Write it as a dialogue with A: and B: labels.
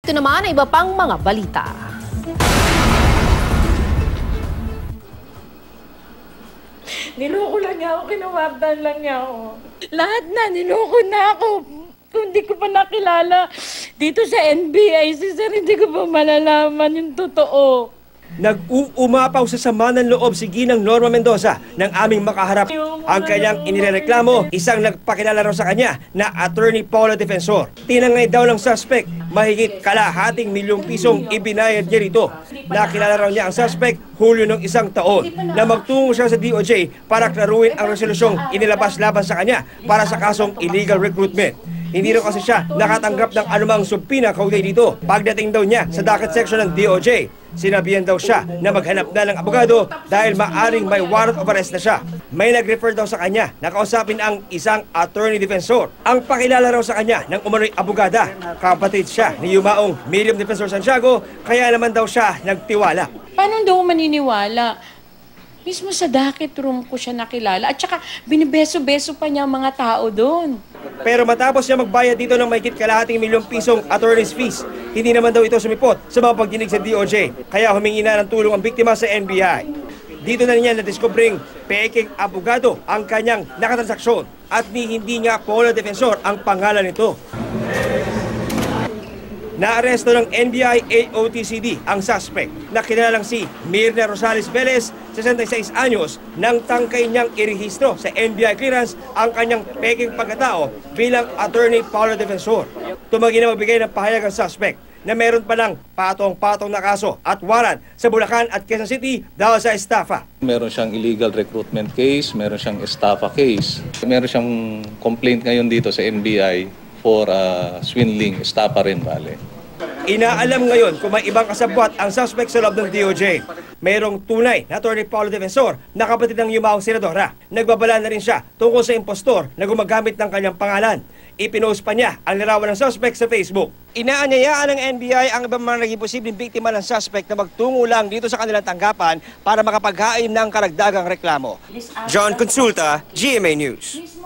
A: Ito naman ay iba pang mga balita.
B: Niloko lang niya ako, kinawardan lang niya ako. Lahat na, niloko na ako. Kung hindi ko pa nakilala dito sa NBIC, sir, hindi ko pa malalaman yung totoo.
C: Nag-uumapaw sa sama ng loob si Ginang Norma Mendoza nang aming makaharap. Ang kanyang inireklamo, isang nagpakilala raw sa kanya na Attorney Paula Defensor. Tinangay daw ng suspect, mahigit kalahating milyong pisong ibinayad niya rito. Nakilala raw niya ang suspect Hulyo ng isang taon na magtungo siya sa DOJ para klaruin ang resolusyong inilabas laban sa kanya para sa kasong illegal recruitment. Hindi raw kasi siya nakatanggap ng anumang subpina kaugnay dito. Pagdating daw niya sa docket section ng DOJ, sinabihan daw siya na maghanap na ng abogado dahil maaring may warrant of arrest na siya. May nag-refer daw sa kanya na kausapin ang isang attorney defensor. Ang pakilala raw sa kanya ng umano'y abogada. Kapatid siya ni Yumaong Miriam Defensor Santiago, kaya naman daw siya nagtiwala.
B: Paano daw maniniwala? Mismo sa docket room ko siya nakilala. At saka binibeso-beso pa niya ang mga tao doon.
C: Pero matapos niya magbayad dito ng mahigit kalahating milyong pisong attorney's fees, hindi naman daw ito sumipot sa mga pagdinig sa DOJ. Kaya humingi na ng tulong ang biktima sa NBI. Dito na niya na-discovering peking abogado ang kanyang nakatransaksyon at hindi nga Paula Defensor ang pangalan nito. Naaresto ng NBI AOTCD ang suspect na kilalang si Mirna Rosales Velez, 66 anyos, nang tangkay niyang irehistro sa NBI clearance ang kanyang peking pagkatao bilang Attorney Paula Defensor. Tumagi na magbigay ng pahayag ang suspect na meron pa ng patong-patong na kaso at warrant sa Bulacan at Quezon City dahil sa estafa.
D: Meron siyang illegal recruitment case, meron siyang estafa case. Meron siyang complaint ngayon dito sa NBI for swindling, estafa rin, bale.
C: Inaalam ngayon kung may ibang kasabwat ang suspect sa loob ng DOJ. Mayroong tunay na Attorney Paula Defensor na kapatid ng yumaong senadora. Nagbabala na rin siya tungkol sa impostor na gumagamit ng kanyang pangalan. Ipinost pa niya ang larawan ng suspect sa Facebook. Inaanyayaan ng NBI ang ibang mga naging posibleng biktima ng suspect na magtungo lang dito sa kanilang tanggapan para makapaghain ng karagdagang reklamo. John Consulta, GMA News.